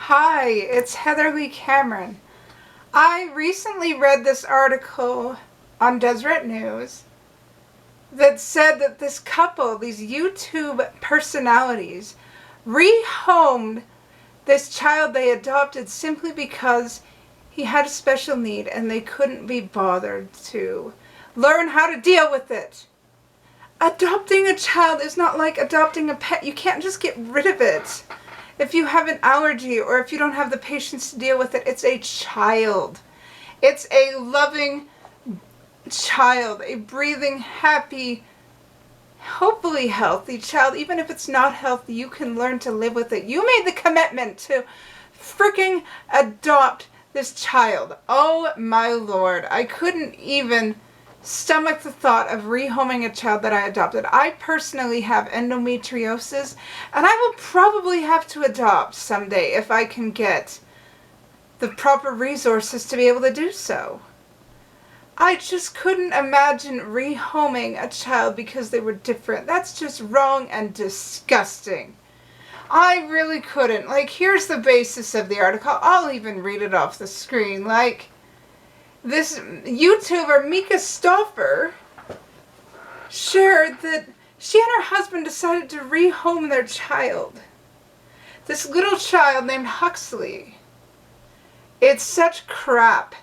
Hi, it's Heather Lee Cameron. I recently read this article on Deseret News that said that this couple, these YouTube personalities, rehomed this child they adopted simply because he had a special need and they couldn't be bothered to learn how to deal with it. Adopting a child is not like adopting a pet. You can't just get rid of it. If you have an allergy or if you don't have the patience to deal with it, it's a child. It's a loving child, a breathing, happy, hopefully healthy child. Even if it's not healthy, you can learn to live with it. You made the commitment to freaking adopt this child. Oh my Lord, I couldn't even stomach the thought of rehoming a child that I adopted. I personally have endometriosis, and I will probably have to adopt someday if I can get the proper resources to be able to do so. I just couldn't imagine rehoming a child because they were different. That's just wrong and disgusting. I really couldn't. Like, here's the basis of the article. I'll even read it off the screen. Like, this YouTuber, Mika Stauffer, shared that she and her husband decided to rehome their child. This little child named Huxley. It's such crap.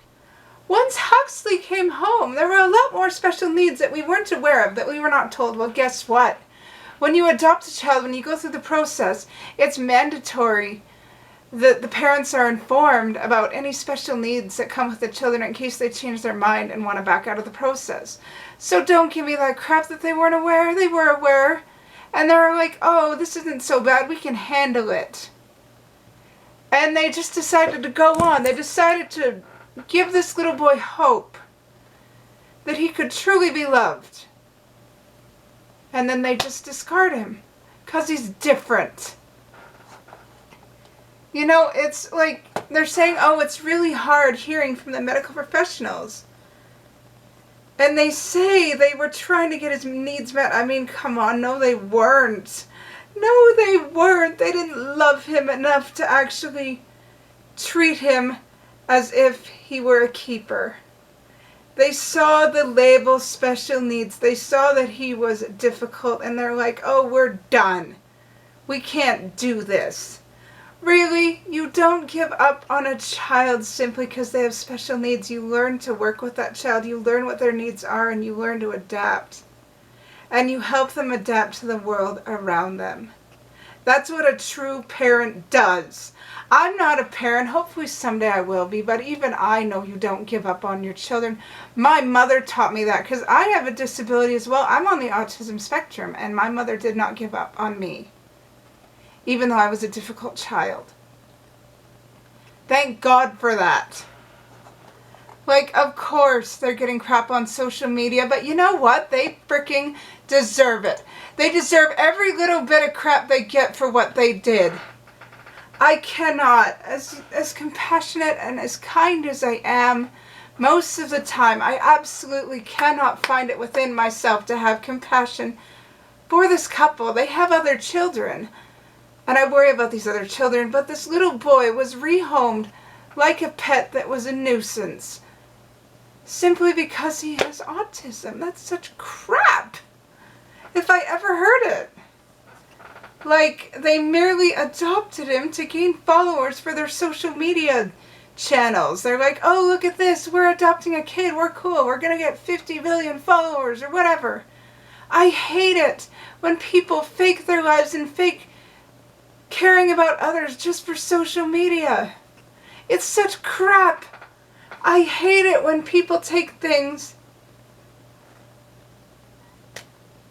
Once Huxley came home, there were a lot more special needs that we weren't aware of, that we were not told. Well, guess what? When you adopt a child, when you go through the process, it's mandatory that the parents are informed about any special needs that come with the children in case they change their mind and want to back out of the process. So don't give me that crap that they weren't aware. They were aware. And they were like, oh, this isn't so bad. We can handle it. And they just decided to go on. They decided to give this little boy hope that he could truly be loved. And then they just discard him because he's different. You know, it's like they're saying, oh, it's really hard hearing from the medical professionals. And they say they were trying to get his needs met. I mean, come on, no, they weren't. No, they weren't. They didn't love him enough to actually treat him as if he were a keeper. They saw the label special needs. They saw that he was difficult, and they're like, oh, we're done. We can't do this. Really? You don't give up on a child simply because they have special needs. You learn to work with that child. You learn what their needs are, and you learn to adapt. And you help them adapt to the world around them. That's what a true parent does. I'm not a parent. Hopefully someday I will be, but even I know you don't give up on your children. My mother taught me that because I have a disability as well. I'm on the autism spectrum, and my mother did not give up on me, even though I was a difficult child. Thank God for that. Like, of course, they're getting crap on social media, but you know what? They freaking deserve it. They deserve every little bit of crap they get for what they did. I cannot, as compassionate and as kind as I am, most of the time, I absolutely cannot find it within myself to have compassion for this couple. They have other children. And I worry about these other children, but this little boy was rehomed like a pet that was a nuisance. Simply because he has autism. That's such crap. If I ever heard it. Like, they merely adopted him to gain followers for their social media channels. They're like, oh, look at this. We're adopting a kid. We're cool. We're going to get 50 million followers or whatever. I hate it when people fake their lives and fake caring about others just for social media. It's such crap. I hate it when people take things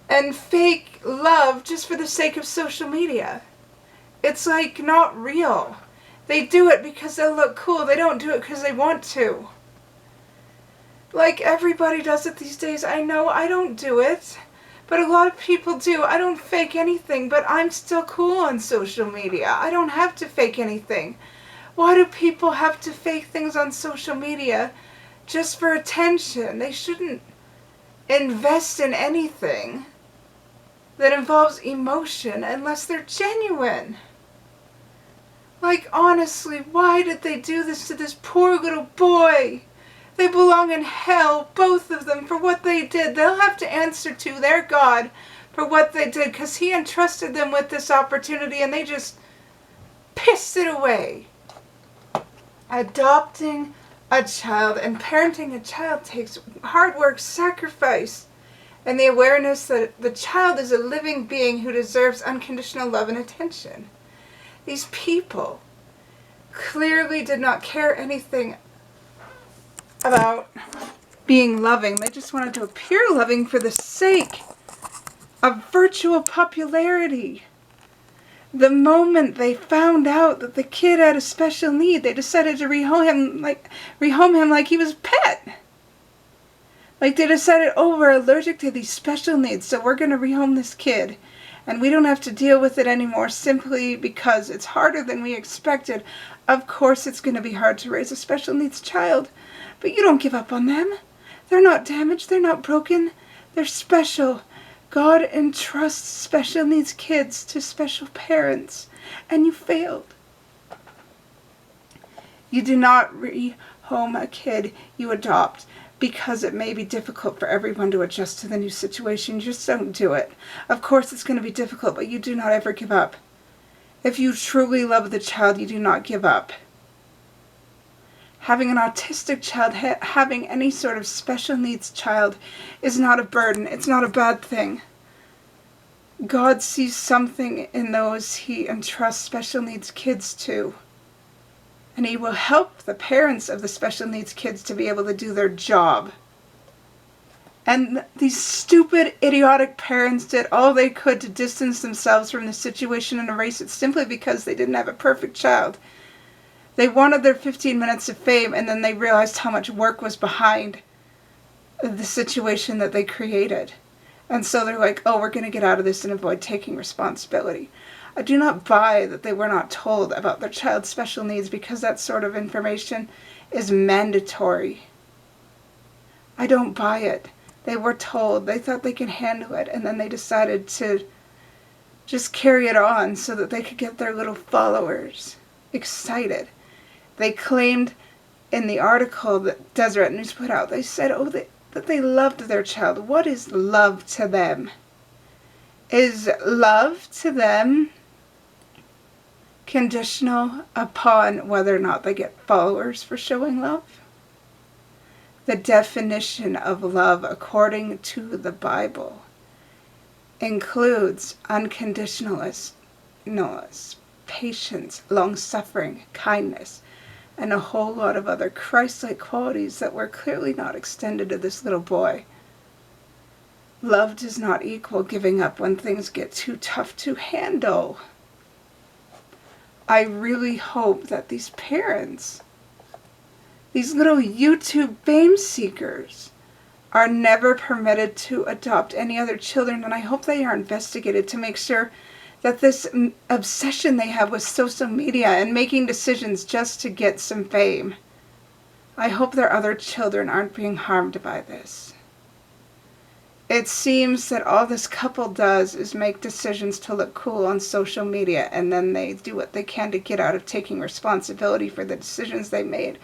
and fake love just for the sake of social media. It's like not real. They do it because they'll look cool. They don't do it because they want to. Like, everybody does it these days. I know I don't do it. But a lot of people do. I don't fake anything, but I'm still cool on social media. I don't have to fake anything. Why do people have to fake things on social media just for attention? They shouldn't invest in anything that involves emotion unless they're genuine. Like, honestly, why did they do this to this poor little boy? They belong in hell, both of them, for what they did. They'll have to answer to their God for what they did, because he entrusted them with this opportunity and they just pissed it away. Adopting a child and parenting a child takes hard work, sacrifice, and the awareness that the child is a living being who deserves unconditional love and attention. These people clearly did not care anything about being loving. They just wanted to appear loving for the sake of virtual popularity. The moment they found out that the kid had a special need, they decided to rehome him like he was a pet. Like, they decided, oh, we're allergic to these special needs, so we're going to rehome this kid. And we don't have to deal with it anymore simply because it's harder than we expected. Of course it's going to be hard to raise a special needs child. But you don't give up on them. They're not damaged. They're not broken. They're special. God entrusts special needs kids to special parents. And you failed. You do not rehome a kid you adopt because it may be difficult for everyone to adjust to the new situation. You just don't do it. Of course it's going to be difficult, but you do not ever give up. If you truly love the child, you do not give up. Having an autistic child, having any sort of special needs child is not a burden. It's not a bad thing. God sees something in those he entrusts special needs kids to. And he will help the parents of the special needs kids to be able to do their job. And these stupid, idiotic parents did all they could to distance themselves from the situation and erase it simply because they didn't have a perfect child. They wanted their 15 minutes of fame, and then they realized how much work was behind the situation that they created. And so they're like, oh, we're going to get out of this and avoid taking responsibility. I do not buy that they were not told about their child's special needs, because that sort of information is mandatory. I don't buy it. They were told. They thought they could handle it, and then they decided to just carry it on so that they could get their little followers excited. They claimed in the article that Deseret News put out, they said, that they loved their child. What is love to them? Is love to them conditional upon whether or not they get followers for showing love? The definition of love, according to the Bible, includes unconditionalness, patience, long-suffering, kindness, and a whole lot of other Christ-like qualities that were clearly not extended to this little boy. Love does not equal giving up when things get too tough to handle. I really hope that these parents, these little YouTube fame seekers, are never permitted to adopt any other children, and I hope they are investigated to make sure that this obsession they have with social media and making decisions just to get some fame, I hope their other children aren't being harmed by this. It seems that all this couple does is make decisions to look cool on social media, and then they do what they can to get out of taking responsibility for the decisions they made.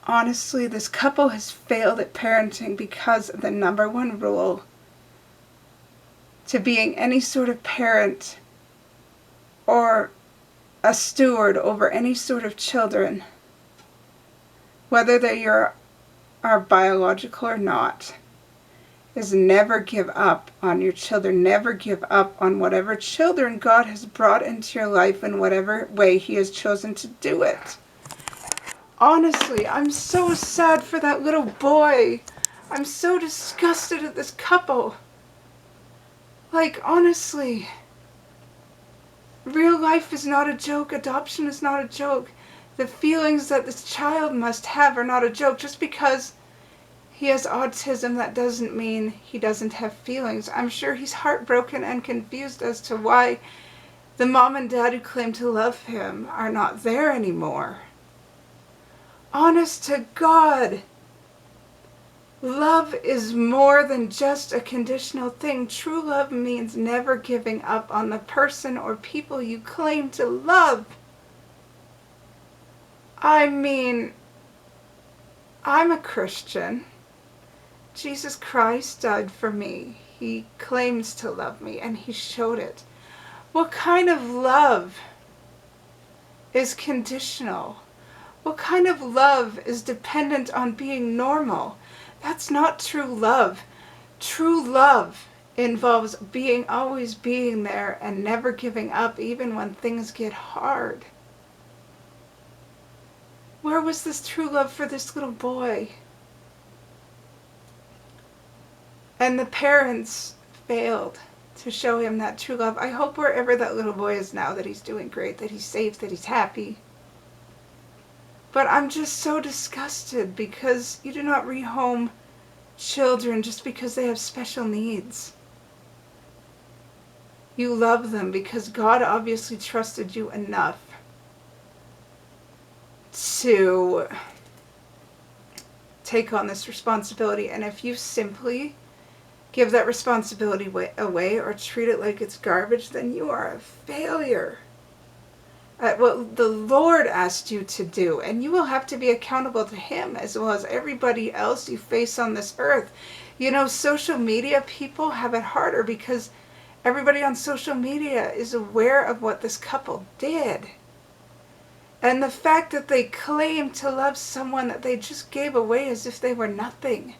Honestly, this couple has failed at parenting because the number one rule to being any sort of parent or a steward over any sort of children, whether they are biological or not, is never give up on your children. Never give up on whatever children God has brought into your life in whatever way he has chosen to do it. Honestly, I'm so sad for that little boy. I'm so disgusted at this couple. Like, honestly, real life is not a joke. Adoption is not a joke. The feelings that this child must have are not a joke. Just because he has autism, that doesn't mean he doesn't have feelings. I'm sure he's heartbroken and confused as to why the mom and dad who claim to love him are not there anymore. Honest to God, Love is more than just a conditional thing. True love means never giving up on the person or people you claim to love. I mean, I'm a Christian. Jesus Christ died for me. He claims to love me, and he showed it. What kind of love is conditional? What kind of love is dependent on being normal? That's not true love. True love involves always being there and never giving up even when things get hard. Where was this true love for this little boy? And the parents failed to show him that true love. I hope wherever that little boy is now that he's doing great, that he's safe, that he's happy. But I'm just so disgusted because you do not rehome children just because they have special needs. You love them because God obviously trusted you enough to take on this responsibility. And if you simply give that responsibility away or treat it like it's garbage, then you are a failure at what the Lord asked you to do. And you will have to be accountable to him as well as everybody else you face on this earth. You know, social media people have it harder because everybody on social media is aware of what this couple did. And the fact that they claim to love someone that they just gave away as if they were nothing.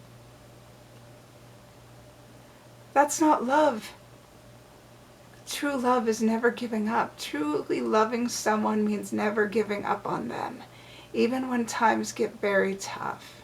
That's not love. True love is never giving up. Truly loving someone means never giving up on them, even when times get very tough.